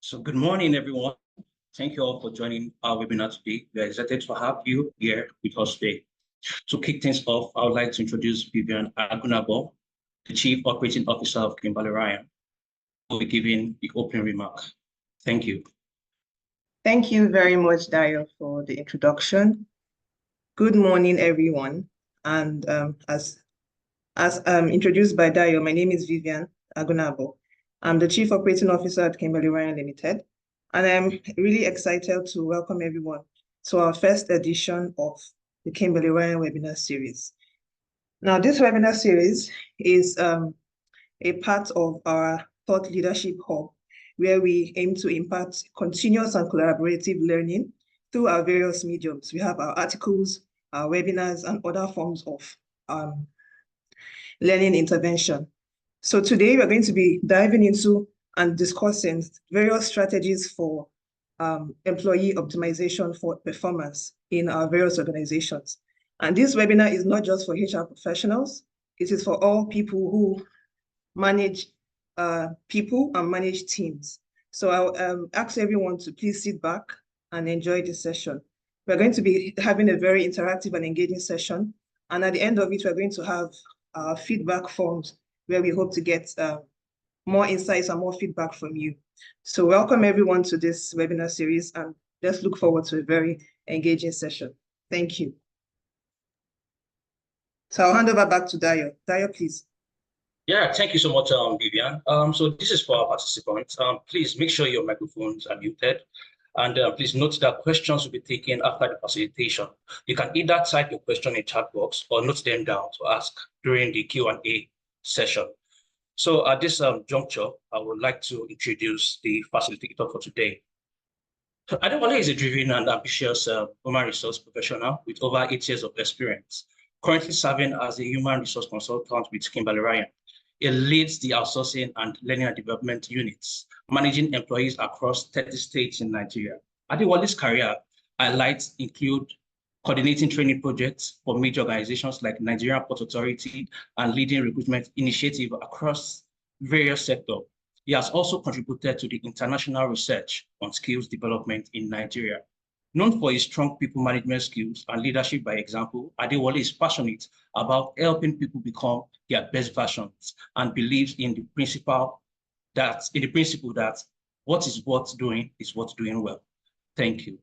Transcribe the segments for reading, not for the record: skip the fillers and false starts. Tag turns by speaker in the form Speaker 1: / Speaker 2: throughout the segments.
Speaker 1: So good morning, everyone. Thank you all for joining our webinar today. We are excited to have you here with us today. To kick things off, I would like to introduce Vivian Agunabo, the Chief Operating Officer of Kimberly Ryan, who will be giving the opening remark. Thank you.
Speaker 2: Thank you very much, Dayo, for the introduction. Good morning, everyone. And as introduced by Dayo, my name is Vivian Agunabo. I'm the Chief Operating Officer at Kimberly Ryan Limited, and I'm really excited to welcome everyone to our first edition of the Kimberly Ryan webinar series. Now, this webinar series is a part of our Thought Leadership Hub, where we aim to impart continuous and collaborative learning through our various mediums. We have our articles, our webinars, and other forms of learning intervention. So today we're going to be diving into and discussing various strategies for employee optimization for performance in our various organizations. And this webinar is not just for HR professionals, it is for all people who manage people and manage teams. So I'll ask everyone to please sit back and enjoy this session. We're going to be having a very interactive and engaging session. And at the end of it, we're going to have feedback forms where we hope to get more insights and more feedback from you. So welcome everyone to this webinar series, and let's look forward to a very engaging session. Thank you. So I'll hand over back to Dayo. Dayo, please.
Speaker 1: Yeah, thank you so much, Vivian. So this is for our participants. Please make sure your microphones are muted. And please note that questions will be taken after the facilitation. You can either type your question in chat box or note them down to ask during the Q&A session. So at this juncture, I would like to introduce the facilitator for today. Adewale is a driven and ambitious human resource professional with over 8 years of experience, currently serving as a human resource consultant with Kimberly Ryan. He leads the outsourcing and learning and development units, managing employees across 30 states in Nigeria. Adewale's career highlights include coordinating training projects for major organizations like Nigerian Port Authority and leading recruitment initiatives across various sectors. He has also contributed to the international research on skills development in Nigeria. Known for his strong people management skills and leadership by example, Adewale is passionate about helping people become their best versions and believes in the principle that what is worth doing is worth doing well. Thank you.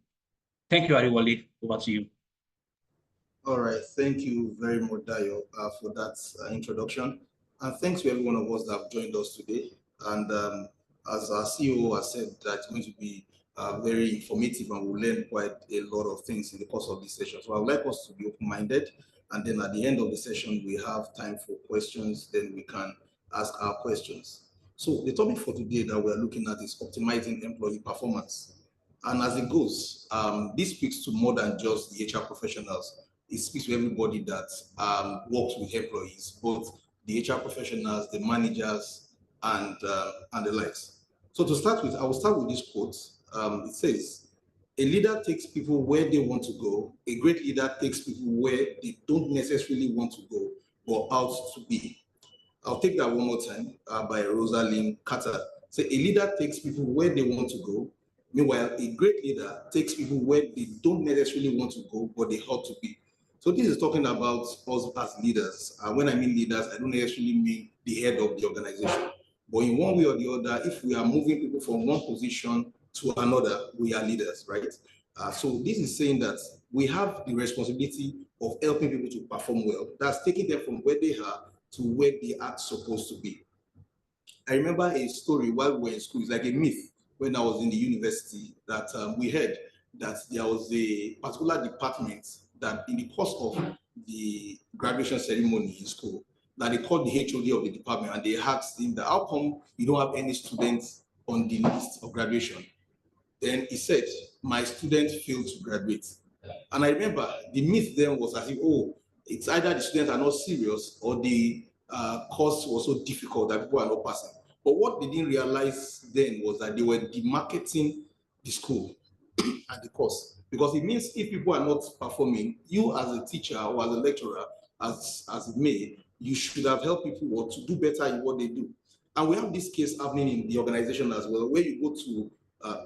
Speaker 1: Thank you, Adewale. Over to you.
Speaker 3: All right, thank you very much, Dayo, for that introduction. And thanks to every one of us that have joined us today. And as our CEO has said, that's going to be very informative and we'll learn quite a lot of things in the course of this session. So I would like us to be open-minded. And then at the end of the session, we have time for questions, then we can ask our questions. So the topic for today that we're looking at is optimizing employee performance. And as it goes, this speaks to more than just the HR professionals. It speaks to everybody that works with employees, both the HR professionals, the managers, and the likes. So to start with, I will start with this quote. It says, "A leader takes people where they want to go. A great leader takes people where they don't necessarily want to go, but out to be." I'll take that one more time by Rosalind Carter. So a leader takes people where they want to go. Meanwhile, a great leader takes people where they don't necessarily want to go, but they ought to be. So this is talking about us as leaders. When I mean leaders, I don't necessarily mean the head of the organization. But in one way or the other, if we are moving people from one position to another, we are leaders, right? So this is saying that we have the responsibility of helping people to perform well. That's taking them from where they are to where they are supposed to be. I remember a story while we were in school. It's like a myth when I was in the university that we heard that there was a particular department that in the course of the graduation ceremony in school, that they called the HOD of the department and they asked him that how come you don't have any students on the list of graduation? Then he said, my student failed to graduate. And I remember the myth then was as if, oh, it's either the students are not serious or the course was so difficult that people are not passing. But what they didn't realize then was that they were demarketing the school and the course. Because it means if people are not performing, you as a teacher or as a lecturer, as it may, you should have helped people to do better in what they do. And we have this case happening in the organization as well, where you go to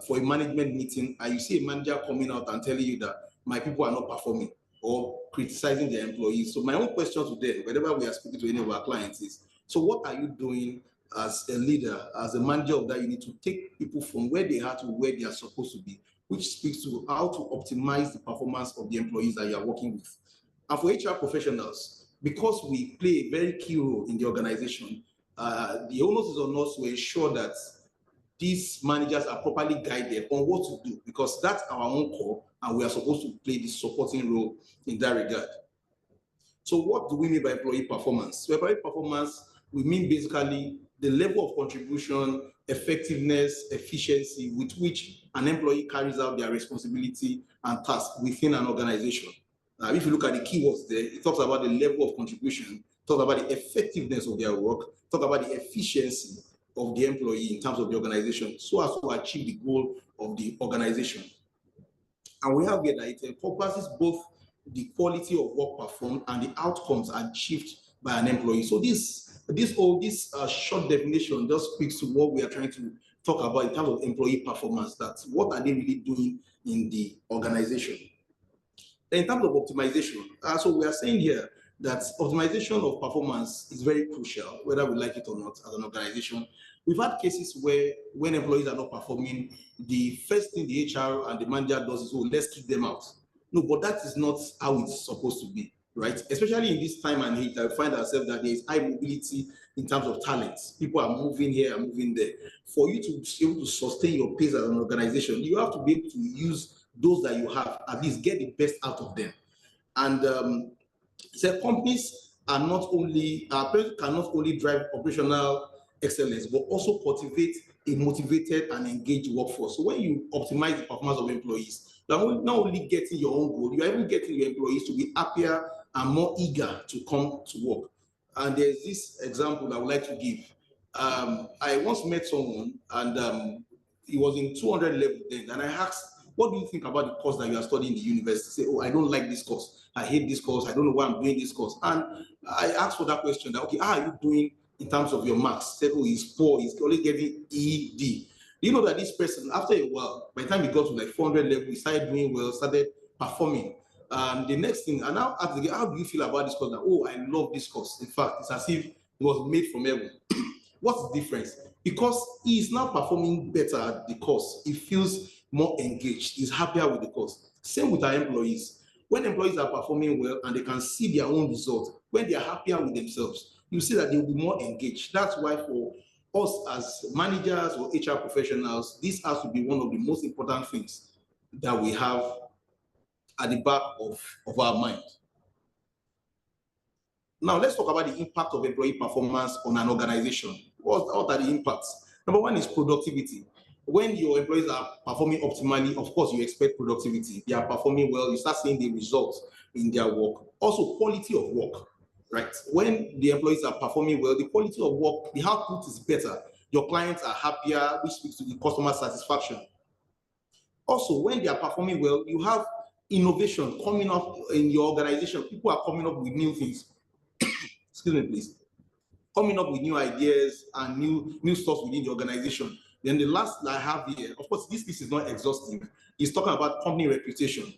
Speaker 3: for a management meeting and you see a manager coming out and telling you that my people are not performing or criticizing their employees. So my own question to them, whenever we are speaking to any of our clients is, so what are you doing as a leader, as a manager of that unit to take people from where they are to where they are supposed to be, which speaks to how to optimize the performance of the employees that you are working with. And for HR professionals, because we play a very key role in the organization, the onus is on us to ensure that these managers are properly guided on what to do, because that's our own core and we are supposed to play this supporting role in that regard. So what do we mean by employee performance? So employee performance, we mean basically the level of contribution, effectiveness, efficiency with which an employee carries out their responsibility and task within an organization. If you look at the keywords there, it talks about the level of contribution, talks about the effectiveness of their work, talks about the efficiency of the employee in terms of the organization, so as to achieve the goal of the organization. And we have here that it encompasses both the quality of work performed and the outcomes achieved by an employee. So this short definition just speaks to what we are trying to talk about in terms of employee performance. That's what are they really doing in the organization. In terms of optimization, so we are saying here that optimization of performance is very crucial, whether we like it or not as an organization. We've had cases where when employees are not performing, the first thing the HR and the manager does is, oh, let's kick them out. No, but that is not how it's supposed to be, right? Especially in this time and age, I find ourselves that there is high mobility in terms of talents. People are moving here and moving there. For you to be able to sustain your pace as an organization, you have to be able to use those that you have, at least get the best out of them. And so companies are not only, cannot only drive operational excellence, but also cultivate a motivated and engaged workforce. So when you optimize the performance of employees, you are not only getting your own goal, you are even getting your employees to be happier and more eager to come to work. And there's this example I would like to give. I once met someone and he was in 200 level then, and I asked, what do you think about the course that you are studying in the university? Say, oh, I don't like this course. I hate this course. I don't know why I'm doing this course. And I asked for that question, that, okay, how are you doing in terms of your marks? Said, oh, he's poor. He's only getting ED. Do you know that this person, after a while, by the time he got to like 400 level, he started doing well, started performing. The next thing, and now ask again, how do you feel about this course? That, oh, I love this course. In fact, it's as if it was made from heaven. What's the difference? Because he is now performing better at the course. He feels more engaged. He's happier with the course. Same with our employees. When employees are performing well and they can see their own results, when they are happier with themselves, you see that they'll be more engaged. That's why for us as managers or HR professionals, this has to be one of the most important things that we have at the back of our mind. Now, let's talk about the impact of employee performance on an organization. What are the impacts? Number one is productivity. When your employees are performing optimally, of course, you expect productivity. They are performing well, you start seeing the results in their work. Also, quality of work, right? When the employees are performing well, the quality of work, the output is better. Your clients are happier, which speaks to the customer satisfaction. Also, when they are performing well, you have innovation coming up in your organization. People are coming up with new things. Excuse me, please. Coming up with new ideas and new stuff within the organization. Then the last I have here, of course, this list is not exhaustive. It's talking about company reputation.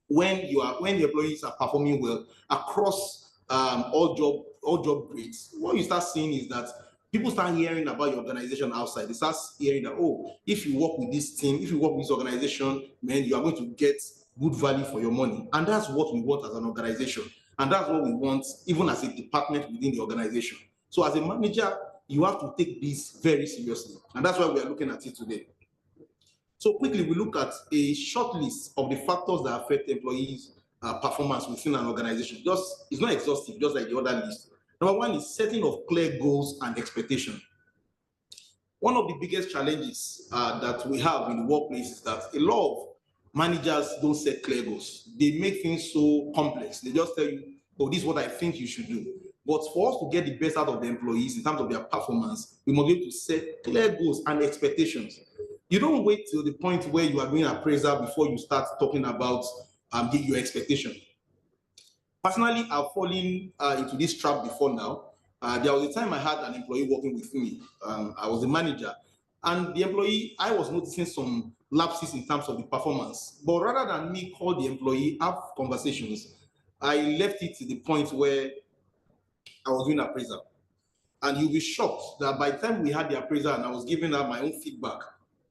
Speaker 3: When the employees are performing well across all job grades, what you start seeing is that people start hearing about your organization outside. They start hearing that, oh, if you work with this team, if you work with this organization, man, you are going to get good value for your money. And that's what we want as an organization. And that's what we want even as a department within the organization. So as a manager, you have to take this very seriously. And that's why we are looking at it today. So quickly, we look at a short list of the factors that affect employees' performance within an organization. It's not exhaustive, just like the other list. Number one is setting of clear goals and expectations. One of the biggest challenges that we have in the workplace is that a lot of managers don't set clear goals. They make things so complex. They just tell you, oh, this is what I think you should do. But for us to get the best out of the employees in terms of their performance, we must be able to set clear goals and expectations. You don't wait till the point where you are doing appraisal before you start talking about your expectation. Personally, I've fallen into this trap before now. There was a time I had an employee working with me. I was a manager, and the employee, I was noticing some lapses in terms of the performance. But rather than me call the employee, have conversations, I left it to the point where I was doing appraisal. And you'll be shocked that by the time we had the appraisal and I was giving her my own feedback,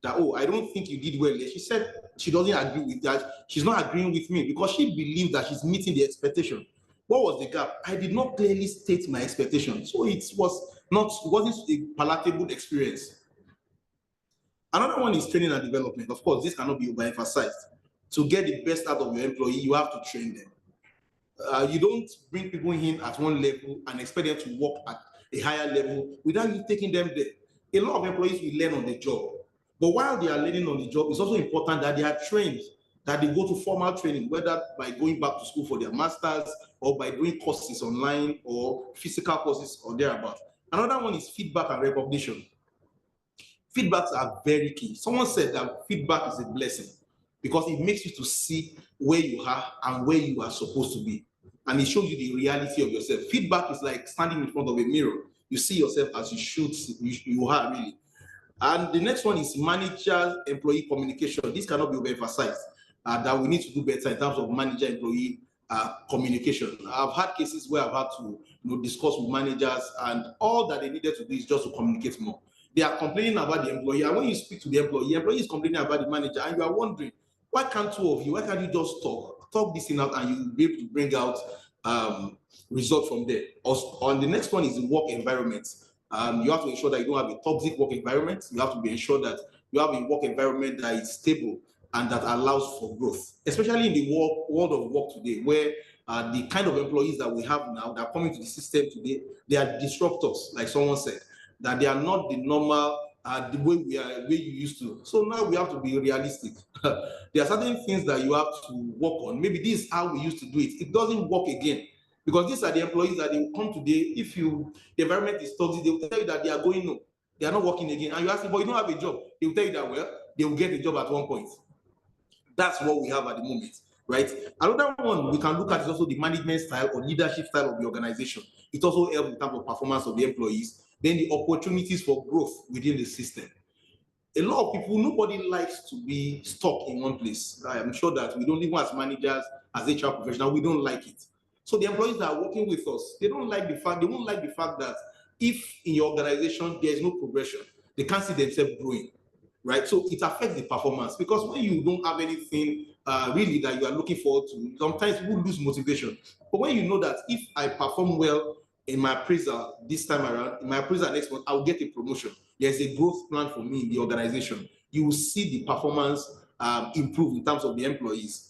Speaker 3: that, oh, I don't think you did well. She said she doesn't agree with that. She's not agreeing with me because she believes that she's meeting the expectation. What was the gap? I did not clearly state my expectation. So it wasn't a palatable experience. Another one is training and development. Of course, this cannot be overemphasized. To get the best out of your employee, you have to train them. You don't bring people in at one level and expect them to work at a higher level without you taking them there. A lot of employees will learn on the job. But while they are learning on the job, it's also important that they are trained, that they go to formal training, whether by going back to school for their masters or by doing courses online or physical courses or thereabout. Another one is feedback and recognition. Feedbacks are very key. Someone said that feedback is a blessing because it makes you to see where you are and where you are supposed to be. And it shows you the reality of yourself. Feedback is like standing in front of a mirror. You see yourself as you are really. And the next one is manager-employee communication. This cannot be overemphasized, that we need to do better in terms of manager-employee communication. I've had cases where I've had to discuss with managers, and all that they needed to do is just to communicate more. They are complaining about the employee, and when you speak to the employee is complaining about the manager, and you are wondering, why can't two of you, why can't you just talk this thing out, and you'll be able to bring out results from there. On the next one is the work environment. You have to ensure that you don't have a toxic work environment. You have to be ensured that you have a work environment that is stable and that allows for growth, especially in the world of work today, where the kind of employees that we have now that are coming to the system today, they are disruptors, like someone said, that they are not the normal, the way you used to. So now we have to be realistic. There are certain things that you have to work on. Maybe this is how we used to do it. It doesn't work again. Because these are the employees that they will come today. If the environment is toxic, they will tell you that they are going no, they are not working again. And you ask them, but you don't have a job. They will tell you that, well, they will get a job at one point. That's what we have at the moment, right? Another one we can look at is also the management style or leadership style of the organization. It also helps in terms of performance of the employees. Then the opportunities for growth within the system. A lot of people, nobody likes to be stuck in one place. I am sure that we don't, even as managers, as HR professionals, we don't like it. So the employees that are working with us, they won't like the fact that if in your organization there is no progression, they can't see themselves growing, right? So it affects the performance, because when you don't have anything really that you are looking forward to, sometimes people lose motivation. But when you know that if I perform well in my appraisal this time around, in my appraisal next month, I'll get a promotion. There's a growth plan for me in the organization. You will see the performance improve in terms of the employees.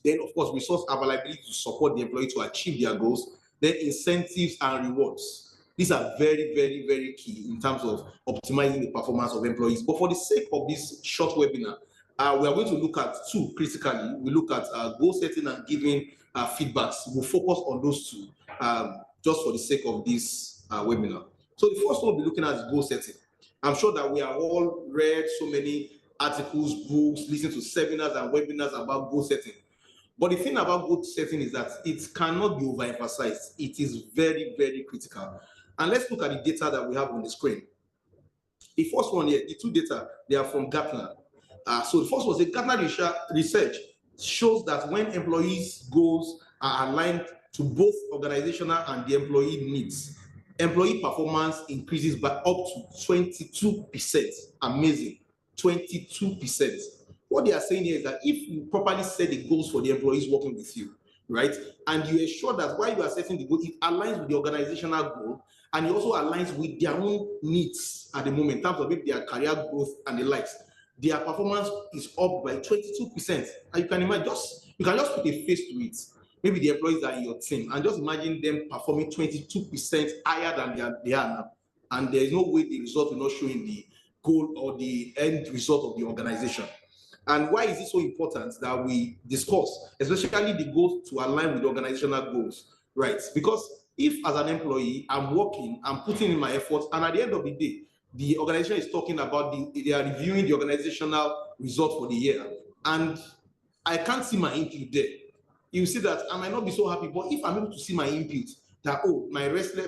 Speaker 3: Then, of course, resource availability to support the employee to achieve their goals. Then incentives and rewards. These are very, very, very key in terms of optimizing the performance of employees. But for the sake of this short webinar, we are going to look at two critically. We look at goal setting and giving feedbacks. We'll focus on those two just for the sake of this webinar. So the first one we'll be looking at is goal setting. I'm sure that we have all read so many articles, books, listened to seminars and webinars about goal setting. But the thing about goal setting is that it cannot be overemphasized. It is very, very critical. And let's look at the data that we have on the screen. The first one here, the two data, they are from Gartner. So the first was the Gartner research shows that when employees' goals are aligned to both organizational and the employee needs, employee performance increases by up to 22%. Amazing, 22%. What they are saying here is that if you properly set the goals for the employees working with you, right, and you ensure that while you are setting the goal, it aligns with the organizational goal, and it also aligns with their own needs at the moment in terms of maybe their career growth and the likes, their performance is up by 22%. And you can imagine, you can just put a face to it. Maybe the employees are in your team, and just imagine them performing 22% higher than they are now. And there is no way the result will not show in the goal or the end result of the organization. And why is it so important that we discuss, especially the goals to align with the organizational goals, right? Because if as an employee, I'm working, I'm putting in my efforts, and at the end of the day, the organization is talking about they are reviewing the organizational result for the year, and I can't see my input there. You see that I might not be so happy, but if I'm able to see my input, that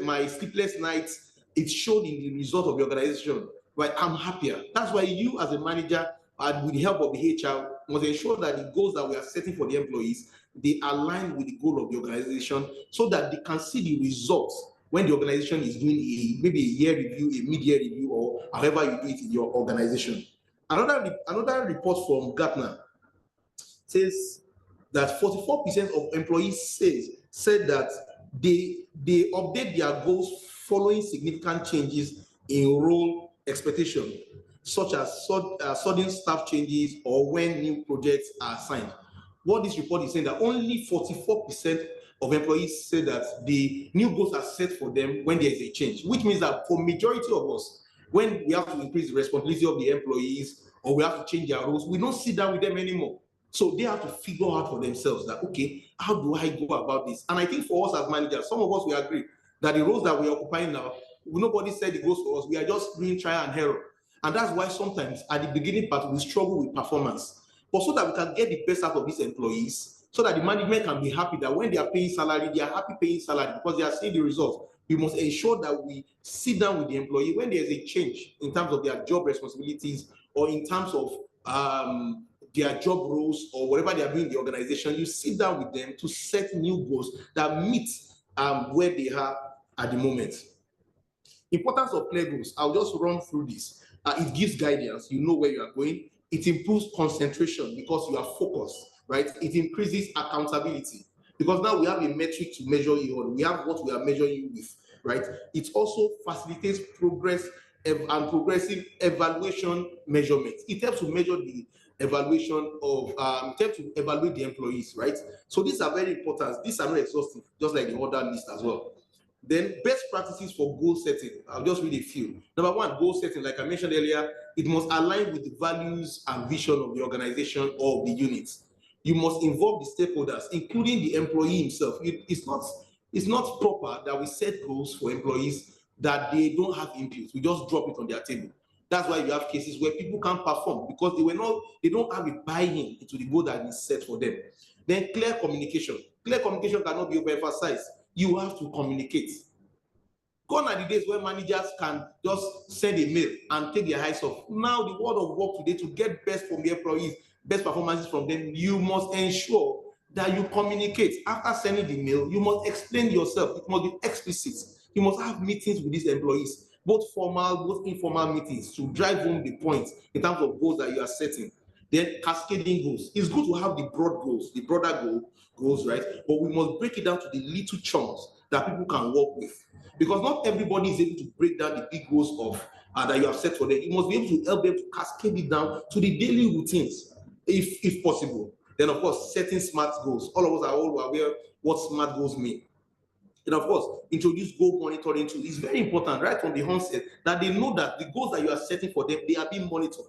Speaker 3: my sleepless nights, it showed in the result of the organization, right? I'm happier. That's why you as a manager, and with the help of the HR, must ensure that the goals that we are setting for the employees, they align with the goal of the organization, so that they can see the results when the organization is doing maybe a year review, a mid-year review, or however you do it in your organization. Another report from Gartner says that 44% of employees said that they update their goals following significant changes in role expectation, such as sudden staff changes or when new projects are assigned. What this report is saying, that only 44% of employees say that the new goals are set for them when there is a change, which means that for majority of us, when we have to increase the responsibility of the employees or we have to change their roles, we don't sit down with them anymore. So they have to figure out for themselves that, okay, how do I go about this? And I think for us as managers, some of us, we agree that the roles that we are occupying now, nobody said the goals for us. We are just doing trial and error. And that's why sometimes at the beginning part, we struggle with performance. But so that we can get the best out of these employees, so that the management can be happy that when they are paying salary, they are happy paying salary because they are seeing the results. We must ensure that we sit down with the employee when there's a change in terms of their job responsibilities or in terms of their job roles or whatever they are doing in the organization. You sit down with them to set new goals that meet where they are at the moment. Importance of clear goals. I'll just run through this. It gives guidance. You know where you are going. It improves concentration because you are focused, right? It increases accountability because now we have a metric to measure you on. We have what we are measuring you with, right? It also facilitates progress and progressive evaluation measurement. It helps to measure the evaluation of, it helps to evaluate the employees, right? So these are very important. These are not exhaustive, just like the other list as well. Then best practices for goal setting. I'll just read a few. Number one, goal setting, like I mentioned earlier, it must align with the values and vision of the organization or the unit. You must involve the stakeholders, including the employee himself. It's not proper that we set goals for employees that they don't have input. We just drop it on their table. That's why you have cases where people can't perform because they don't have a buy-in into the goal that is set for them. Then clear communication. Clear communication cannot be overemphasized. You have to communicate. Gone are the days where managers can just send a mail and take their eyes off. Now the world of work today, to get best from the employees, best performances from them, you must ensure that you communicate. After sending the mail, you must explain yourself. It must be explicit. You must have meetings with these employees, both formal, both informal meetings, to drive home the point in terms of goals that you are setting. Then cascading goals. It's good to have the broad goals, the broader goals, right? But we must break it down to the little chunks that people can work with. Because not everybody is able to break down the big goals of that you have set for them. You must be able to help them to cascade it down to the daily routines, if possible. Then, of course, setting SMART goals. All of us are all aware what SMART goals mean. And of course, introduce goal monitoring tools. It's very important right from the onset that they know that the goals that you are setting for them, they are being monitored.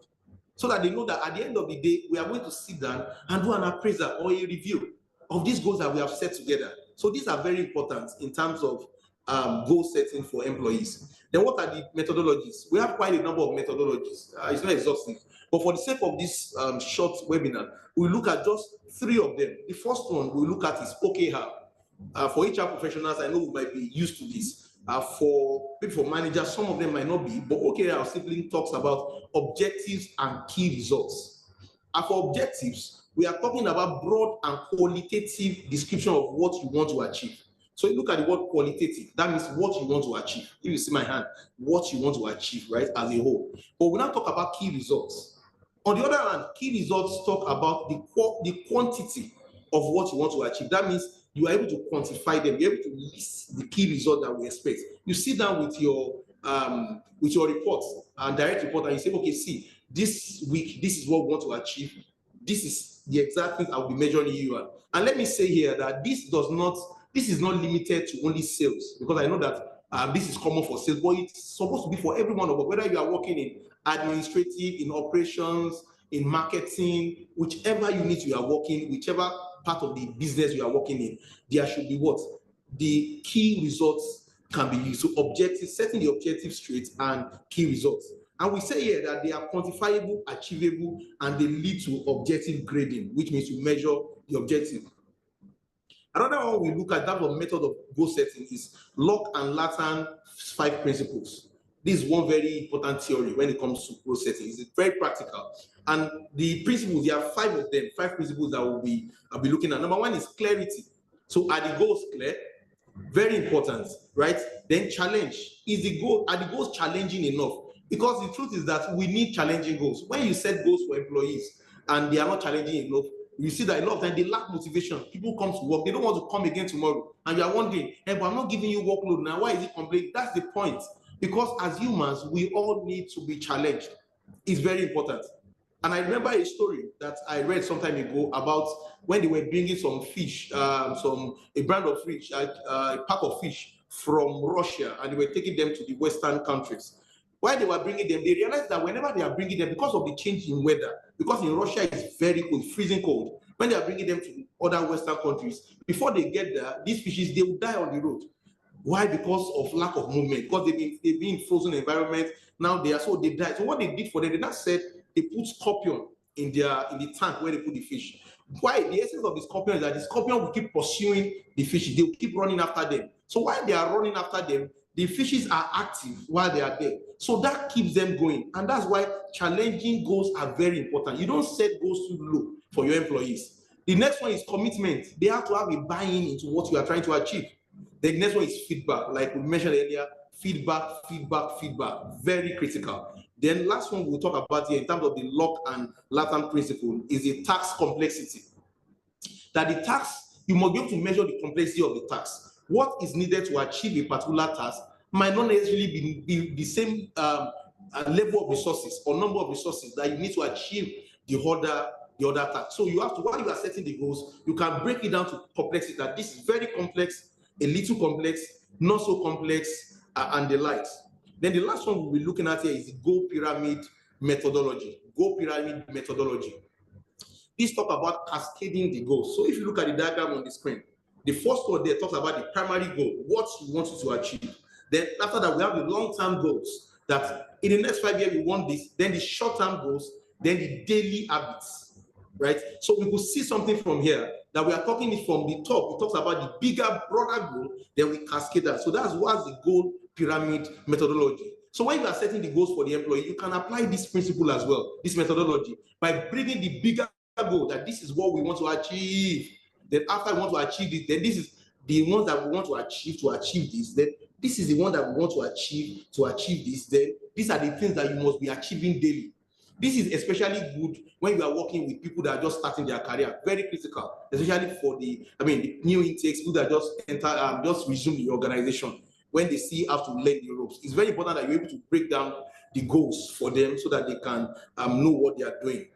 Speaker 3: So that they know that at the end of the day, we are going to sit down and do an appraisal or a review of these goals that we have set together. So these are very important in terms of goal setting for employees. Then what are the methodologies? We have quite a number of methodologies. It's not exhaustive. But for the sake of this short webinar, we look at just 3 of them. The first one we look at is OKR. For HR professionals, I know we might be used to this. For managers, some of them might not be, but OKR simply talks about objectives and key results. For objectives, we are talking about broad and qualitative description of what you want to achieve. So you look at the word qualitative, that means what you want to achieve. If you see my hand, what you want to achieve, right, as a whole. But we now talk about key results. On the other hand, key results talk about the quantity of what you want to achieve. That means you are able to quantify them, you're able to list the key result that we expect. You sit down with your report and direct report, and you say, okay, see, this week, this is what we want to achieve. This is the exact thing I will be measuring you on. And let me say here that this is not limited to only sales, because I know that this is common for sales, but it's supposed to be for every one of us, whether you are working in administrative, in operations, in marketing, whichever unit you are working, whichever part of the business you are working in, there should be what? The key results can be used. So objectives, setting the objective straight, and key results. And we say here that they are quantifiable, achievable, and they lead to objective grading, which means you measure the objective. Another one we look at, that of method of goal setting, is Locke and Lathan 5 principles. This is one very important theory when it comes to goal setting. It's very practical. And the principles, there are 5 of them, 5 principles that I'll be looking at. Number 1 is clarity. So are the goals clear? Very important, right? Then challenge. Are the goals challenging enough? Because the truth is that we need challenging goals. When you set goals for employees and they are not challenging enough, you see that a lot of times they lack motivation. People come to work, they don't want to come again tomorrow. And you are wondering, hey, but I'm not giving you workload now. Why is it complaining? That's the point. Because as humans, we all need to be challenged. It's very important. And I remember a story that I read some time ago about when they were bringing some fish, a brand of fish, a pack of fish from Russia, and they were taking them to the Western countries. While they were bringing them, they realized that whenever they are bringing them, because of the change in weather, because in Russia it's very cold, freezing cold, when they are bringing them to other Western countries, before they get there, these fishes, they will die on the road. Why? Because of lack of movement, because they've been in frozen environment. Now they die. So what they did for them, they now said they put scorpion in the tank where they put the fish. Why? The essence of the scorpion is that the scorpion will keep pursuing the fishes. They will keep running after them. So while they are running after them, the fishes are active while they are there. So that keeps them going. And that's why challenging goals are very important. You don't set goals too low for your employees. The next one is commitment. They have to have a buy-in into what you are trying to achieve. The next one is feedback. Like we mentioned earlier, feedback. Very critical. Then last one we'll talk about here in terms of the Locke and Lathan principle is the task complexity. That the task, you must be able to measure the complexity of the task. What is needed to achieve a particular task might not necessarily be the same level of resources or number of resources that you need to achieve the other task. So you have to, while you are setting the goals, you can break it down to complexity. That this is very complex, a little complex, not so complex, and the likes. Then the last one we'll be looking at here is the goal pyramid methodology. This talk about cascading the goals. So if you look at the diagram on the screen, the first one there talks about the primary goal, what you want to achieve. Then after that, we have the long-term goals, that in the next 5 years, we want this. Then the short-term goals, then the daily habits, right? So we could see something from here that we are talking it from the top. It talks about the bigger, broader goal, then we cascade that. So that's what's the goal pyramid methodology. So when you are setting the goals for the employee, you can apply this principle as well, this methodology, by bringing the bigger goal, that this is what we want to achieve. Then after we want to achieve this, then this is the ones that we want to achieve this. Then this is the one that we want to achieve this. Then these are the things that you must be achieving daily. This is especially good when you are working with people that are just starting their career. Very critical, especially for the new intakes, people that just resume the organization. When they see how to learn the ropes, it's very important that you're able to break down the goals for them so that they can know what they are doing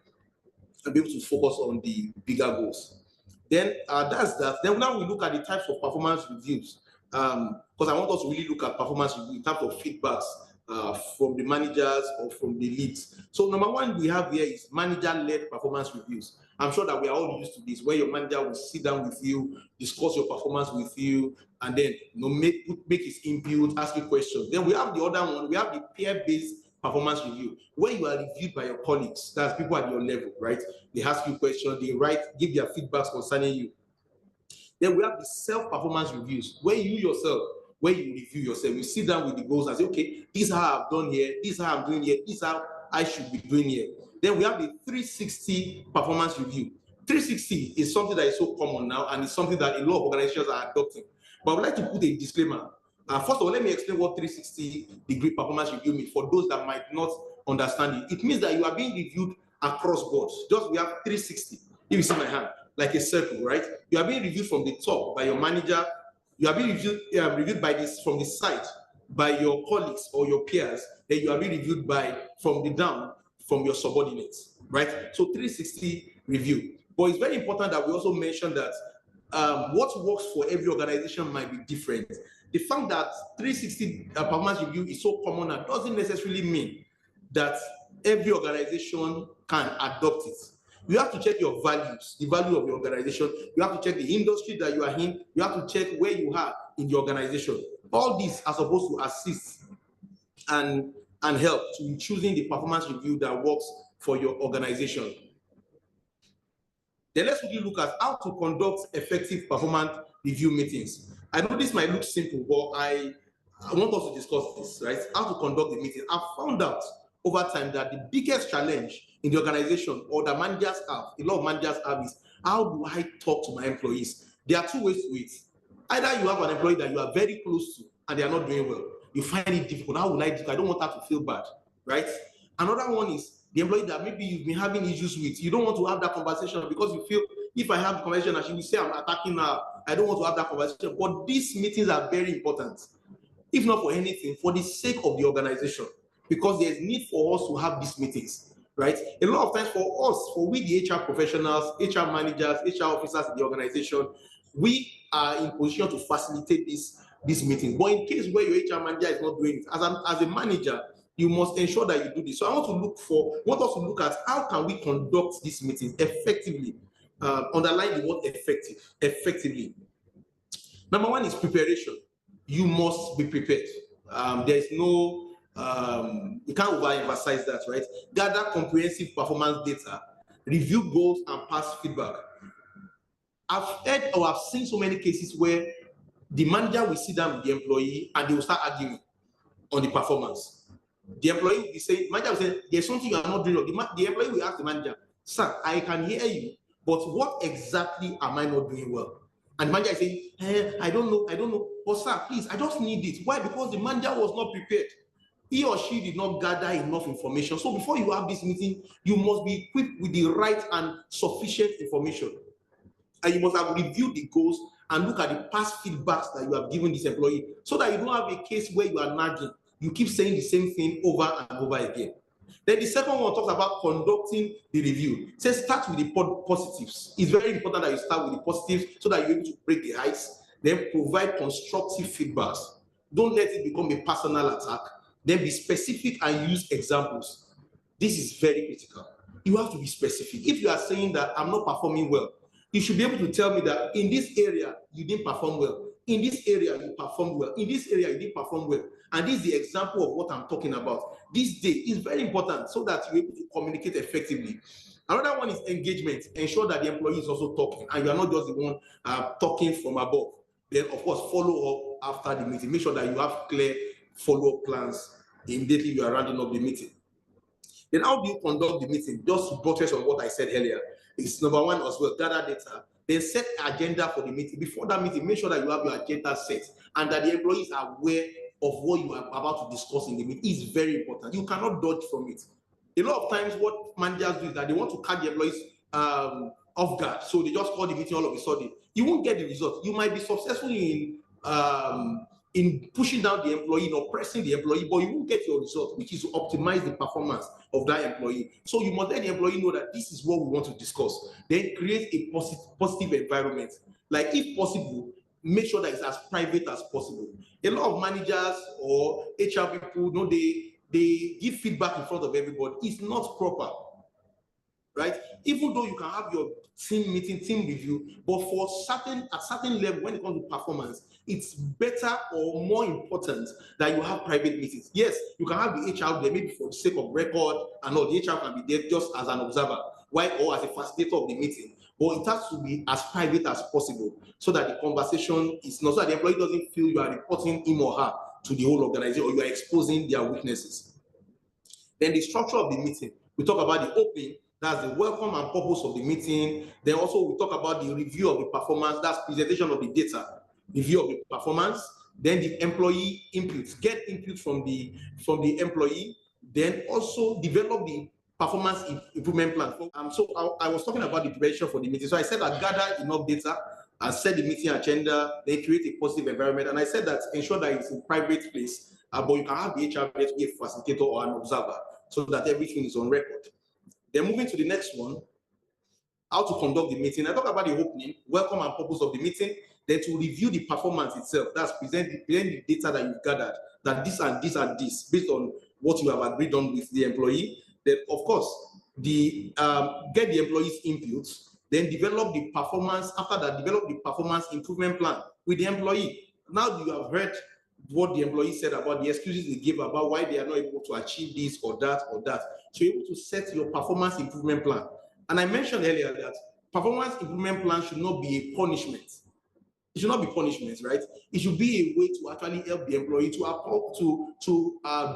Speaker 3: and be able to focus on the bigger goals. Then that's that. Then now we look at the types of performance reviews, because I want us to really look at performance review in terms of feedbacks from the managers or from the leads. So number one we have here is manager-led performance reviews. I'm sure that we are all used to this, where your manager will sit down with you, discuss your performance with you, and then make his input, ask you questions. Then we have the other one, we have the peer-based performance review, where you are reviewed by your colleagues. That's people at your level, right? They ask you questions, they give their feedbacks concerning you. Then we have the self-performance reviews, where you review yourself. You sit down with the goals and say, okay, this is how I've done here, this is how I'm doing here, this is how I should be doing here. Then we have the 360 performance review. 360 is something that is so common now, and it's something that a lot of organizations are adopting. But I would like to put a disclaimer. First of all, let me explain what 360-degree performance review means for those that might not understand it. It means that you are being reviewed across boards. Just we have 360. If you see my hand, like a circle, right? You are being reviewed from the top by your manager. You are being reviewed by this from the side by your colleagues or your peers. Then you are being reviewed from the down from your subordinates, right? So 360 review. But it's very important that we also mention that what works for every organization might be different. The fact that 360 performance review is so common and doesn't necessarily mean that every organization can adopt it. You have to check your values, the value of your organization. You have to check the industry that you are in. You have to check where you are in the organization. All these are supposed to assist and help to choosing the performance review that works for your organization. Then let's really look at how to conduct effective performance review meetings. I know this might look simple, but I want us to discuss this, right? How to conduct the meeting. I've found out over time that the biggest challenge in the organization or the managers have, a lot of managers have, is how do I talk to my employees? There are two ways to it. Either you have an employee that you are very close to and they are not doing well. You find it difficult. How will I do? I don't want her to feel bad, right? Another one is the employee that maybe you've been having issues with. You don't want to have that conversation because you feel if I have the conversation and she will say I'm attacking her, I don't want to have that conversation. But these meetings are very important, if not for anything, for the sake of the organization, because there's need for us to have these meetings, right? A lot of times for us, for we the HR professionals, HR managers, HR officers in the organization, we are in position to facilitate these meetings. But in case where your HR manager is not doing it, as a manager, you must ensure that you do this. So I want us to look at how can we conduct these meetings effectively. Underline the word effectively. Number one is preparation. You must be prepared. There's no, you can't overemphasize that, right? Gather comprehensive performance data, review goals and past feedback. I've heard or I've seen so many cases where the manager will sit down with the employee and they will start arguing on the performance. The employee will be saying, manager will say, there's something you are not doing. The employee will ask the manager, sir, I can hear you, but what exactly am I not doing well? And the manager is saying, I don't know. But sir, please, I just need it. Why? Because the manager was not prepared. He or she did not gather enough information. So before you have this meeting, you must be equipped with the right and sufficient information. And you must have reviewed the goals and look at the past feedbacks that you have given this employee so that you don't have a case where you are nagging. You keep saying the same thing over and over again. Then the second one talks about conducting the review. It says start with the positives. It's very important that you start with the positives so that you're able to break the ice. Then provide constructive feedbacks. Don't let it become a personal attack. Then be specific and use examples. This is very critical. You have to be specific. If you are saying that I'm not performing well, you should be able to tell me that in this area, you didn't perform well. In this area, you performed well. In this area, you didn't perform well. And this is the example of what I'm talking about. This day is very important so that you're able to communicate effectively. Another one is engagement. Ensure that the employee is also talking and you are not just the one talking from above. Then, of course, follow up after the meeting. Make sure that you have clear follow-up plans immediately you are rounding up the meeting. Then how do you conduct the meeting? Just to buttress on what I said earlier. It's number one as well, gather data. Then set agenda for the meeting. Before that meeting, make sure that you have your agenda set and that the employees are aware of what you are about to discuss in the meeting. It's very important. You cannot dodge from it. A lot of times what managers do is that they want to catch the employees off guard. So they just call the meeting all of a sudden. You won't get the result. You might be successful in pushing down the employee, or pressing the employee, but you won't get your result, which is to optimize the performance of that employee. So you must let the employee know that this is what we want to discuss. Then create a positive environment. Like if possible, make sure that it's as private as possible. A lot of managers or HR people, they give feedback in front of everybody. It's not proper, right? Even though you can have your team meeting, team review, but for a certain level, when it comes to performance, it's better or more important that you have private meetings. Yes, you can have the HR there maybe for the sake of record and all. The HR can be there just as an observer, or as a facilitator of the meeting. But it has to be as private as possible so that the conversation is not, so that the employee doesn't feel you are reporting him or her to the whole organization or you are exposing their weaknesses. Then the structure of the meeting. We talk about the opening, that's the welcome and purpose of the meeting. Then also we talk about the review of the performance, that's presentation of the data. review of the performance, then the employee inputs, get input from the employee, then also develop the performance improvement plan. So I was talking about the preparation for the meeting. So I said I gather enough data, I set the meeting agenda, then create a positive environment. And I said that ensure that it's in private place, but you can have the HR be a facilitator or an observer so that everything is on record. Then moving to the next one, how to conduct the meeting. I talk about the opening, welcome and purpose of the meeting, then to review the performance itself. That's present the data that you've gathered, that this and this and this, based on what you have agreed on with the employee. Then, of course, get the employee's inputs, then develop the performance, after that, develop the performance improvement plan with the employee. Now you have heard what the employee said about the excuses they give about why they are not able to achieve this or that or that. So you're able to set your performance improvement plan. And I mentioned earlier that performance improvement plan should not be a punishment. It should not be punishment, right? It should be a way to actually help the employee to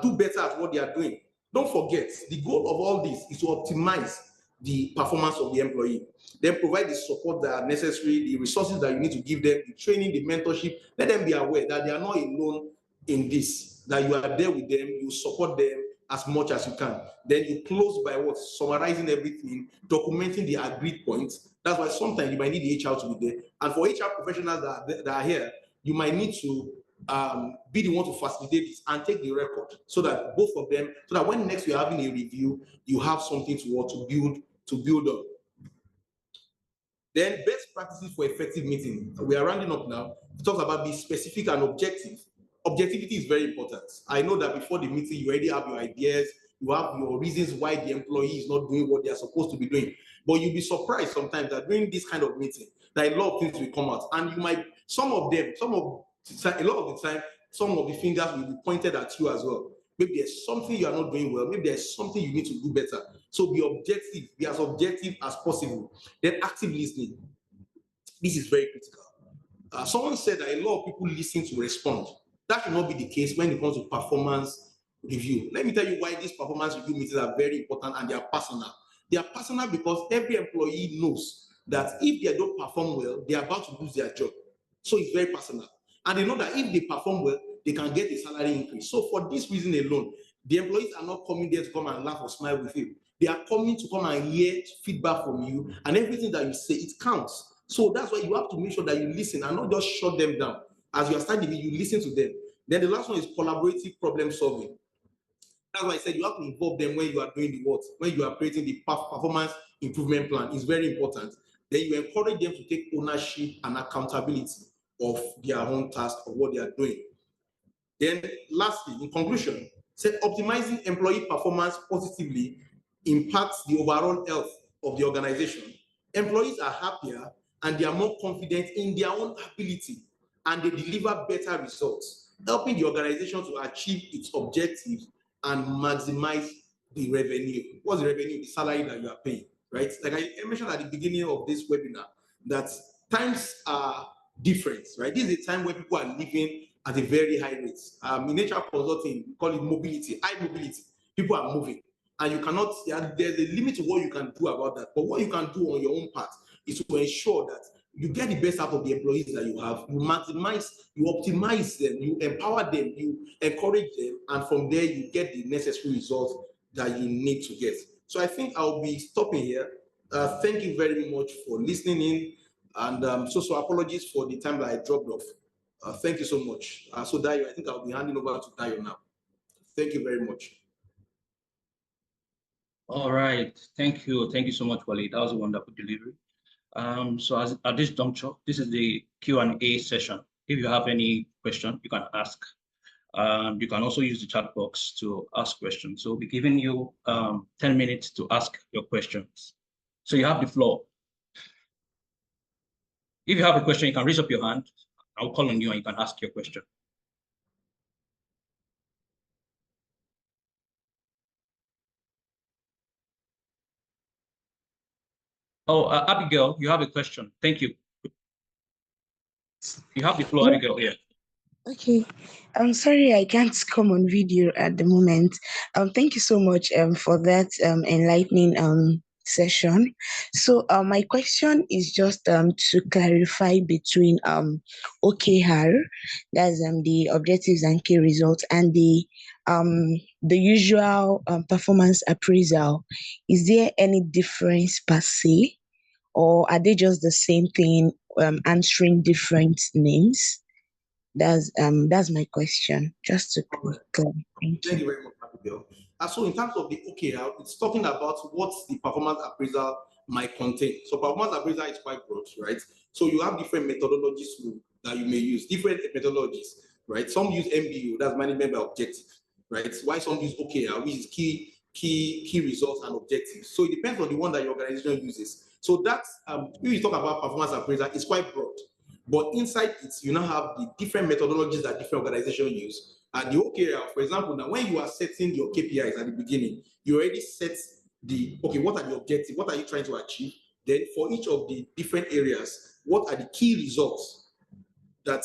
Speaker 3: do better at what they are doing. Don't forget, the goal of all this is to optimize the performance of the employee. Then provide the support that are necessary, the resources that you need to give them, the training, the mentorship. Let them be aware that they are not alone in this, that you are there with them, you support them as much as you can. Then you close by what? Summarizing everything, documenting the agreed points. That's why sometimes you might need the HR to be there. And for HR professionals that are here, you might need to be the one to facilitate this and take the record so that both of them, so that when next you're having a review, you have something to build on. Then best practices for effective meeting. We are rounding up now. It talks about being specific and objective. Objectivity is very important. I know that before the meeting, you already have your ideas, you have your reasons why the employee is not doing what they are supposed to be doing. But you'll be surprised sometimes that during this kind of meeting, that a lot of things will come out. And you might, a lot of the time, some of the fingers will be pointed at you as well. Maybe there's something you are not doing well. Maybe there's something you need to do better. So be objective, be as objective as possible. Then active listening. This is very critical. Someone said that a lot of people listen to respond. That should not be the case when it comes to performance review. Let me tell you why these performance review meetings are very important and they are personal. They are personal because every employee knows that if they don't perform well, they are about to lose their job. So it's very personal. And they know that if they perform well, they can get a salary increase. So for this reason alone, the employees are not coming there to come and laugh or smile with you. They are coming to come and hear feedback from you, and everything that you say, it counts. So that's why you have to make sure that you listen and not just shut them down. As you are studying, you listen to them. Then the last one is collaborative problem solving. That's why I said you have to involve them when you are doing the work, when you are creating the performance improvement plan. It's very important. Then you encourage them to take ownership and accountability of their own task of what they are doing. Then lastly, in conclusion, say optimizing employee performance positively impacts the overall health of the organization. Employees are happier and they are more confident in their own ability and they deliver better results, helping the organization to achieve its objectives and maximize the revenue. What's the revenue? The salary that you are paying, right? Like I mentioned at the beginning of this webinar, that times are different, right? This is a time where people are living at a very high rate. In HR consulting, we call it mobility, high mobility. People are moving, and you cannot, there's a limit to what you can do about that. But what you can do on your own part is to ensure that you get the best out of the employees that you have, you maximize, you optimize them, you empower them, you encourage them, and from there you get the necessary results that you need to get. So I think I'll be stopping here. Thank you very much for listening in, and so apologies for the time that I dropped off. Thank you so much. So Dayo, I think I'll be handing over to Dayo now. Thank you very much.
Speaker 1: All right, thank you so much, Waleed. That was a wonderful delivery. So at this juncture, this is the Q&A session. If you have any question, you can ask. You can also use the chat box to ask questions. So we'll be giving you 10 minutes to ask your questions. So you have the floor. If you have a question, you can raise up your hand. I'll call on you and you can ask your question. Oh, Abigail, you have a question. Thank you. You have the floor, Abigail, here.
Speaker 4: Okay, I'm sorry I can't come on video at the moment. Thank you so much for that enlightening session. So my question is just to clarify between OKR, that's the objectives and key results, and the usual performance appraisal. Is there any difference per se, or are they just the same thing, answering different names? That's my question. Just to
Speaker 3: All right.
Speaker 4: clarify. Thank
Speaker 3: Thank
Speaker 4: you.
Speaker 3: you very much, Abigail. So in terms of the OKR, it's talking about what the performance appraisal might contain. So performance appraisal is quite broad, right? So you have different methodologies that you may use, different methodologies, right? Some use MBO, that's management by objective, right? Why some use OKR, which is key results and objectives. So it depends on the one that your organization uses. So that's when you talk about performance appraisal, it's quite broad. But inside it, you now have the different methodologies that different organizations use. And the OKR, for example, now when you are setting your KPIs at the beginning, you already set okay, what are the objectives? What are you trying to achieve? Then for each of the different areas, what are the key results that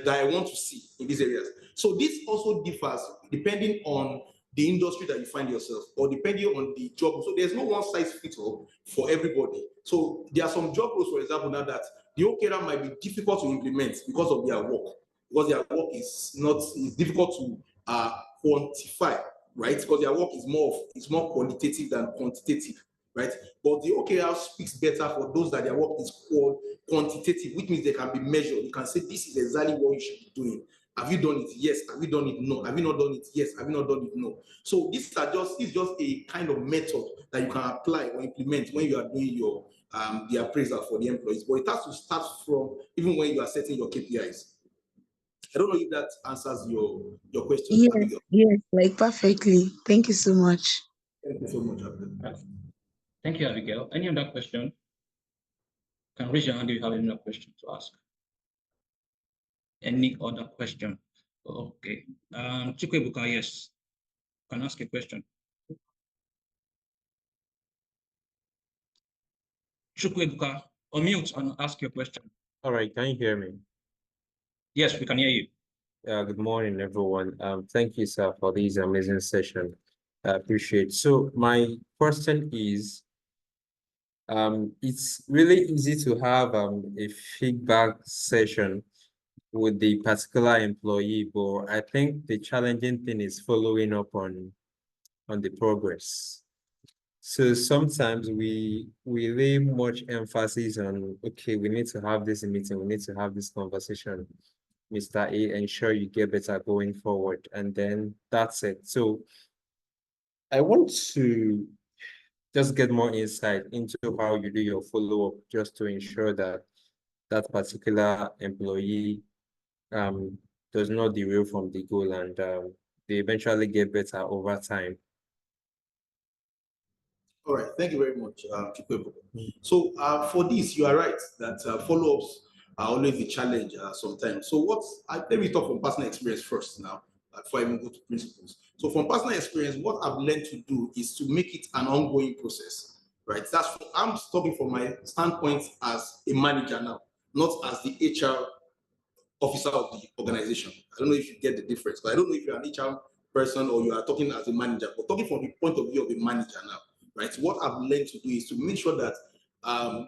Speaker 3: I want to see in these areas? So this also differs depending on the industry that you find yourself, or depending on the job. So there's no one size fits all for everybody. So there are some job roles, for example, now that the OKR might be difficult to implement because of their work, because their work is difficult to quantify, right? Because their work is more qualitative than quantitative, right? But the OKR speaks better for those that their work is quantitative, which means they can be measured. You can say this is exactly what you should be doing. Have you done it? Yes. Have you done it? No. Have you not done it? Yes. Have you not done it? No. So it's just a kind of method that you can apply or implement when you are doing your the appraisal for the employees. But it has to start from even when you are setting your KPIs. I don't know if that answers your question,
Speaker 4: Yes,
Speaker 3: Abigail.
Speaker 4: yes, like perfectly. Thank you so much.
Speaker 3: Thank you so much, Abigail.
Speaker 1: Thank you, Abigail. Any other question? Can raise your hand if you have any other question to ask. Any other question? Okay. Chikwebuka, yes. Can ask a question. Chikwebuka, unmute and ask your question.
Speaker 5: All right, can you hear me?
Speaker 1: Yes, we can hear you.
Speaker 5: Good morning, everyone. Thank you, sir, for this amazing session. I appreciate it. So my question is, it's really easy to have a feedback session with the particular employee, but I think the challenging thing is following up on the progress. So sometimes we lay much emphasis on, okay, we need to have this meeting, we need to have this conversation, Mr. A, ensure you get better going forward, and then that's it. So I want to just get more insight into how you do your follow-up, just to ensure that that particular employee does not derail from the goal, and they eventually get better over time.
Speaker 3: All right, thank you very much, Chikwebu. So for this, you are right that follow-ups are always a challenge sometimes. So let me talk from personal experience first now, before I even go to principles. So from personal experience, what I've learned to do is to make it an ongoing process, right? I'm talking from my standpoint as a manager now, not as the HR officer of the organization. I don't know if you get the difference, but I don't know if you're an HR person or you are talking as a manager, but talking from the point of view of a manager now, right? What I've learned to do is to make sure that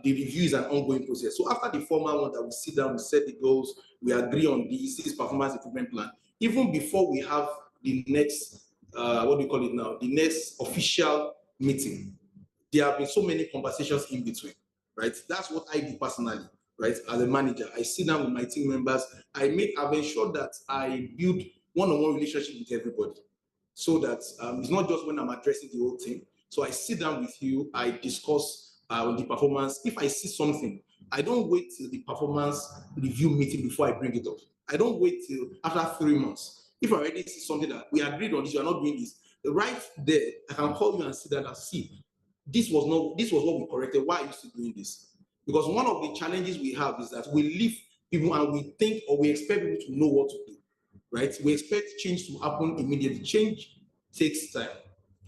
Speaker 3: the review is an ongoing process. So after the formal one that we sit down, we set the goals, we agree on this performance improvement plan, even before we have the next, what do you call it now, the next official meeting, there have been so many conversations in between, right? That's what I do personally, right? As a manager, I sit down with my team members. I've ensured that I build one-on-one relationship with everybody, so that it's not just when I'm addressing the whole team. So I sit down with you, I discuss the performance. If I see something, I don't wait till the performance review meeting before I bring it up. I don't wait till after 3 months. If I already see something that we agreed on this, you are not doing this, right there, I can call you and sit down and see, this was what we corrected. Why are you still doing this? Because one of the challenges we have is that we leave people and we think or we expect people to know what to do, right? We expect change to happen immediately. Change takes time.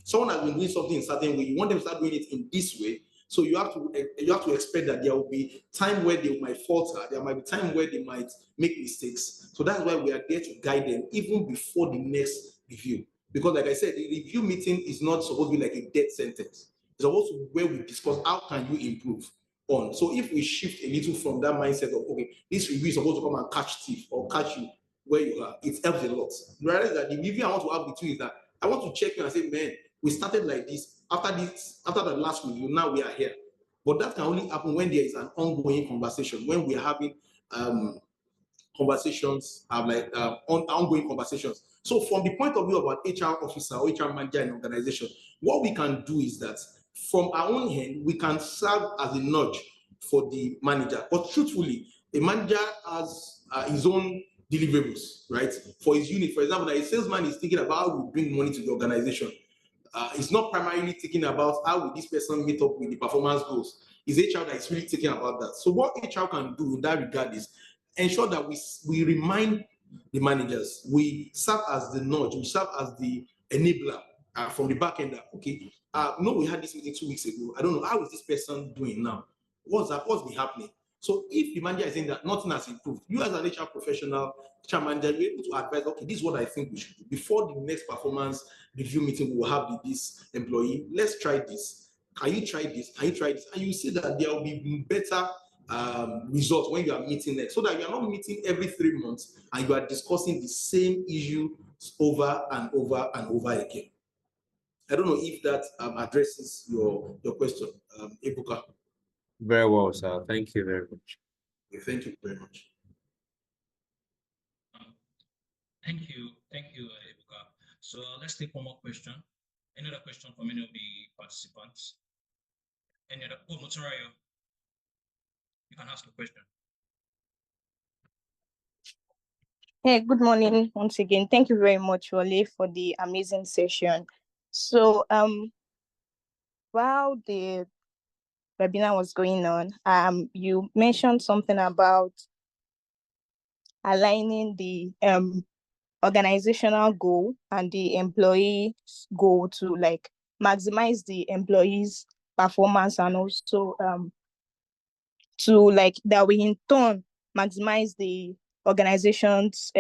Speaker 3: Someone has been doing something in a certain way, you want them to start doing it in this way. So you have to expect that there will be time where they might falter. There might be time where they might make mistakes. So that's why we are there to guide them even before the next review. Because like I said, the review meeting is not supposed to be like a death sentence. It's also where we discuss how can you improve on. So if we shift a little from that mindset of, okay, this review is supposed to come and catch thief or catch you where you are, it helps a lot. Realize that the review I want to have with you is that I want to check you and say, man, we started like this. After the last review, now we are here. But that can only happen when there is an ongoing conversation, when we are having conversations, ongoing conversations. So from the point of view of an HR officer or HR manager in an organization, what we can do is that from our own hand, we can serve as a nudge for the manager. But truthfully, a manager has his own deliverables, right? For his unit, for example, a salesman is thinking about how we bring money to the organization. It's not primarily thinking about how will this person meet up with the performance goals. It's HR that is really thinking about that. So what HR can do in that regard is ensure that we remind the managers, we serve as the nudge, we serve as the enabler from the back end. Okay, no, we had this meeting 2 weeks ago. I don't know, how is this person doing now? What's been happening? So if the manager is saying that nothing has improved, you as an HR professional, HR manager, you're able to advise, okay, this is what I think we should do. Before the next performance review meeting we will have with this employee, let's try this. Can you try this? Can you try this? And you see that there will be better results when you are meeting next, so that you are not meeting every 3 months and you are discussing the same issue over and over and over again. I don't know if that addresses your question, Ebuka.
Speaker 5: Very well, sir. Thank you very much.
Speaker 3: Thank you very much.
Speaker 1: Thank you, Ebuka. So let's take one more question. Any other question from any of the participants? Any other? Oh, Moturayo, you can ask a question.
Speaker 6: Hey, good morning once again. Thank you very much, Wale, for the amazing session. So, while the webinar was going on, you mentioned something about aligning the organizational goal and the employee goal to like maximize the employees' performance, and also to like that we in turn maximize the organization's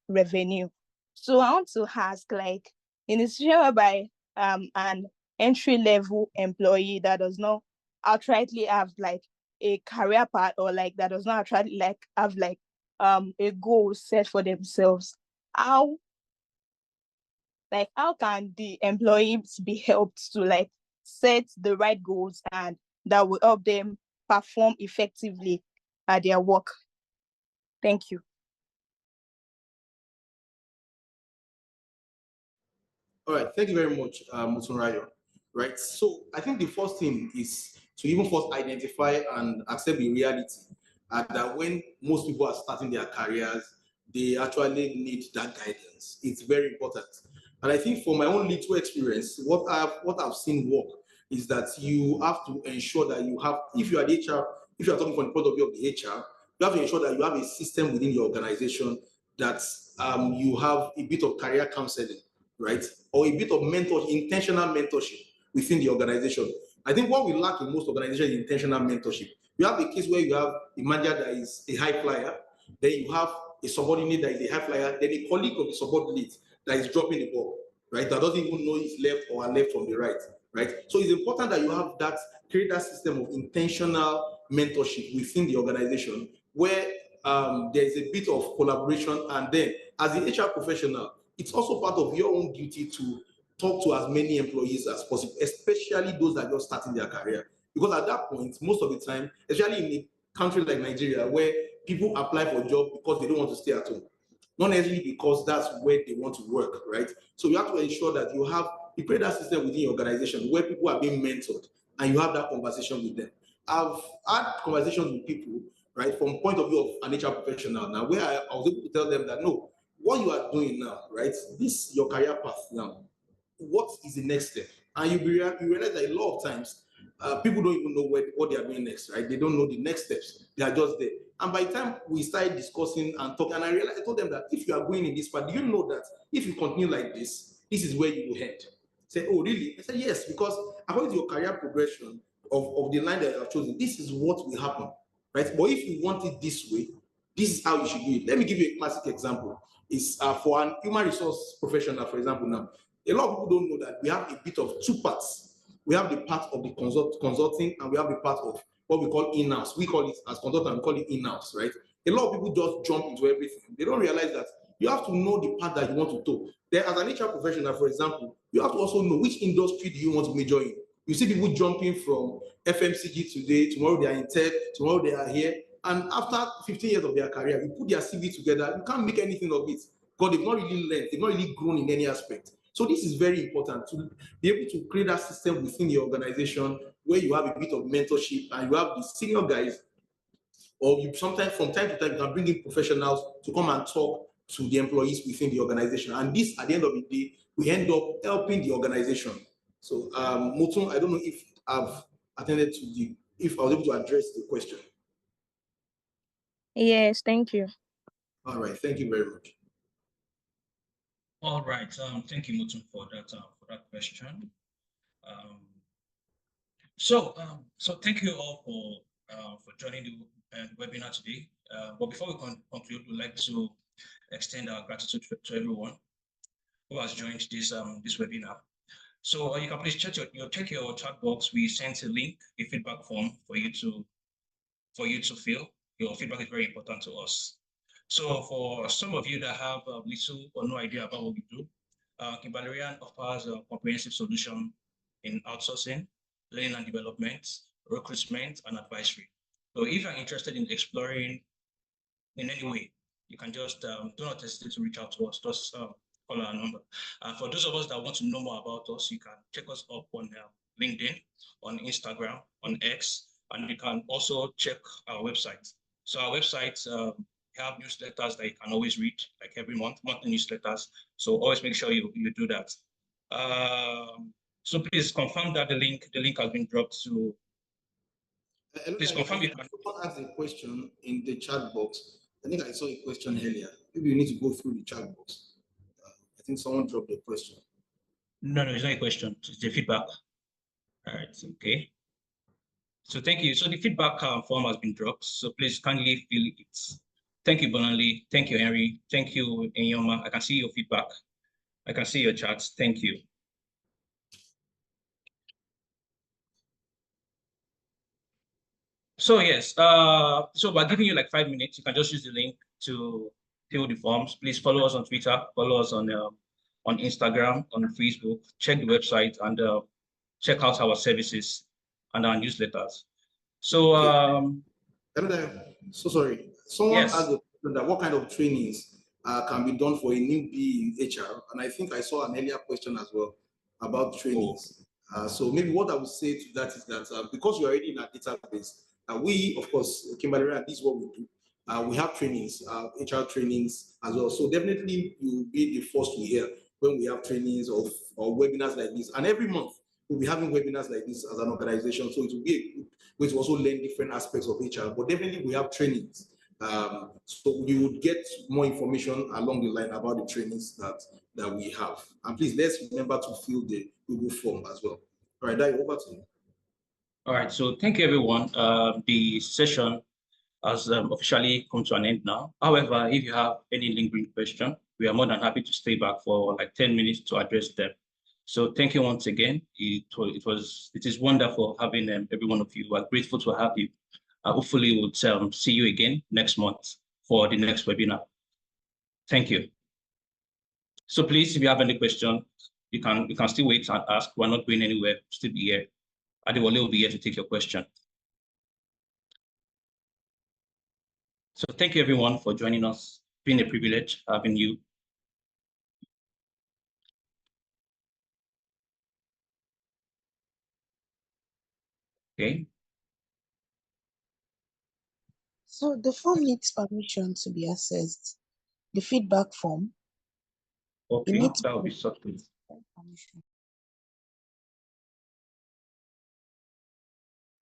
Speaker 6: revenue. So I want to ask, like, in a situation whereby an entry-level employee that does not outrightly have like a career path, or like that does not outrightly like have like a goal set for themselves, how can the employees be helped to like set the right goals and that will help them perform effectively at their work? Thank you.
Speaker 3: All right, thank you very much, Mutunrayo. Right, so I think the first thing is to even first identify and accept the reality that when most people are starting their careers, they actually need that guidance. It's very important. And I think for my own little experience, what I've seen work is that you have to ensure that you have, if you are the HR, if you are talking from the point of view of the HR, you have to ensure that you have a system within your organization that you have a bit of career counseling, right? Or a bit of intentional mentorship within the organization. I think what we lack in most organizations is intentional mentorship. You have a case where you have a manager that is a high flyer, then you have a subordinate that is a high flyer, then a colleague of the subordinate that is dropping the ball, right? That doesn't even know his left or left from the right, right? So it's important that you have that, create that system of intentional mentorship within the organization where there's a bit of collaboration, and then as the HR professional, it's also part of your own duty to talk to as many employees as possible, especially those that are just starting their career. Because at that point, most of the time, especially in a country like Nigeria, where people apply for a job because they don't want to stay at home, not necessarily because that's where they want to work, right? So you have to ensure that you create that system within your organization where people are being mentored and you have that conversation with them. I've had conversations with people, right, from point of view of an HR professional now, where I was able to tell them that, no, what you are doing now, right, this is your career path now. What is the next step? And you realize that a lot of times, people don't even know what they are doing next, right? They don't know the next steps. They are just there. And by the time we started discussing and talking, and I told them that if you are going in this path, do you know that if you continue like this is where you will head? Say, oh, really? I said, yes, because according to your career progression of the line that you have chosen, this is what will happen, right? But if you want it this way, this is how you should do it. Let me give you a classic example. It's for an human resource professional, for example, now. A lot of people don't know that we have a bit of two parts We have the part of the consulting, and we have the part of what we call in-house. We call it, as consultant, we call it in-house, right? A lot of people just jump into everything. They don't realize that you have to know the part that you want to do. Then, as an HR professional, for example, you have to also know which industry do you want to major in. You see people jumping from FMCG today, tomorrow they are in tech, tomorrow they are here. And after 15 years of their career, you put their CV together, you can't make anything of it because they've not really learned, they've not really grown in any aspect. So this is very important to be able to create that system within the organization where you have a bit of mentorship and you have the senior guys, or you sometimes from time to time you can bring in professionals to come and talk to the employees within the organization. And this, at the end of the day, we end up helping the organization. So Mutun, I don't know if I've attended to if I was able to address the question.
Speaker 6: Yes, thank you.
Speaker 3: All right, thank you very much.
Speaker 1: All right. Thank you, Mutun, for that question. So thank you all for joining the webinar today. But before we conclude, we'd like to extend our gratitude to everyone who has joined this webinar. So you can please check your chat box. We sent a link, a feedback form for you to fill. Your feedback is very important to us. So for some of you that have little or no idea about what we do, Kimberly offers a comprehensive solution in outsourcing, learning and development, recruitment, and advisory. So if you're interested in exploring in any way, you can just do not hesitate to reach out to us. Just call our number. For those of us that want to know more about us, you can check us up on LinkedIn, on Instagram, on X, and you can also check our website. So our website, we have newsletters that you can always read, like every monthly newsletters. So always make sure you do that. So please confirm that the link has been dropped to. Please confirm you can.
Speaker 3: Someone asked a question in the chat box. I think I saw a question earlier. Maybe you need to go through the chat box. I think someone dropped a question.
Speaker 1: No, it's not a question. It's a feedback. All right, okay. So thank you. So the feedback form has been dropped. So please kindly fill it. Thank you, Bonali. Thank you, Henry. Thank you, Enyoma. I can see your feedback. I can see your chats. Thank you. So yes, so by giving you like 5 minutes, you can just use the link to fill the forms. Please follow us on Twitter, follow us on Instagram, on Facebook, check the website, and check out our services and our newsletters. So
Speaker 3: so sorry. Someone
Speaker 1: yes.
Speaker 3: asked that what kind of trainings can be done for a newbie in HR, and I think I saw an earlier question as well about trainings. So maybe what I would say to that is that because you're already in our database, we, of course, Kimberly, this is what we do. We have trainings, HR trainings as well. So definitely you'll be the first to hear when we have trainings or webinars like this. And every month we'll be having webinars like this as an organization. So it will be a good way to also learn different aspects of HR. But definitely we have trainings. So you would get more information along the line about the trainings that we have. And please, let's remember to fill the Google form as well. All right, Dai, over to you.
Speaker 1: All right, so thank you, everyone. The session has officially come to an end now. However, if you have any lingering question, we are more than happy to stay back for like 10 minutes to address them. So thank you once again. It is wonderful having every one of you. We're grateful to have you. Hopefully we'll see you again next month for the next webinar. Thank you. So please, if you have any question, you can still wait and ask. We're not going anywhere. Still be here. Adewale will be here to take your question. So thank you everyone for joining us. It's been a privilege having you. Okay.
Speaker 4: So the form needs permission to be accessed. The feedback form.
Speaker 1: Okay, that will be sorted.
Speaker 4: Permission.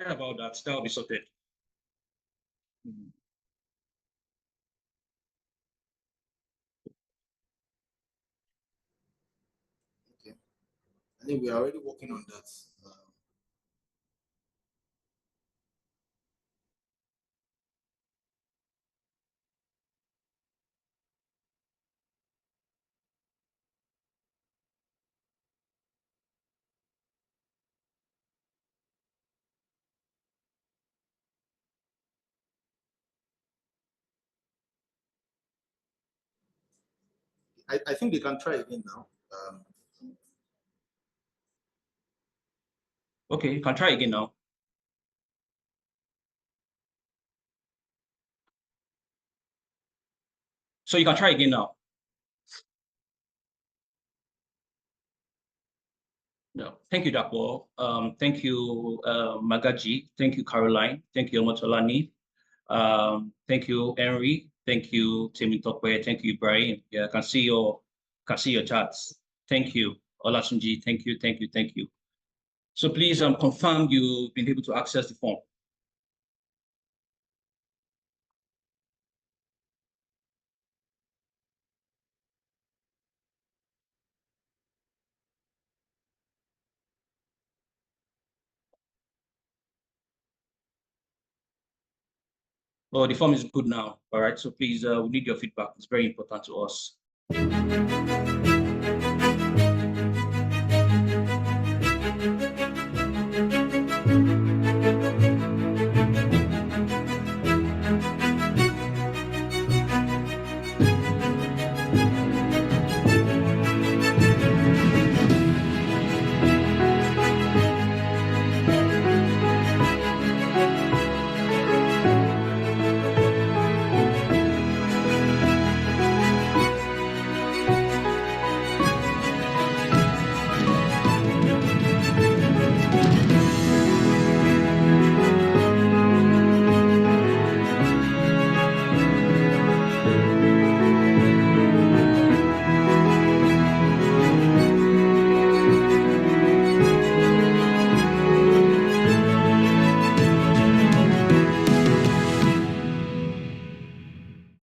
Speaker 1: Sorry about that. That will be sorted.
Speaker 3: Okay. I think we are already working on that. I think they can try again now.
Speaker 1: Okay, you can try again now. So you can try again now. No, thank you, Dapo. Thank you, Magaji. Thank you, Caroline. Thank you, Motolani. Thank you, Henry. Thank you, Temi Tokwe. Thank you, Ibrahim. Yeah, I can see your chats. Thank you, Olasunji. Thank you, thank you, thank you. So please confirm you've been able to access the form. Oh, the form is good now. All right. So please, we need your feedback. It's very important to us.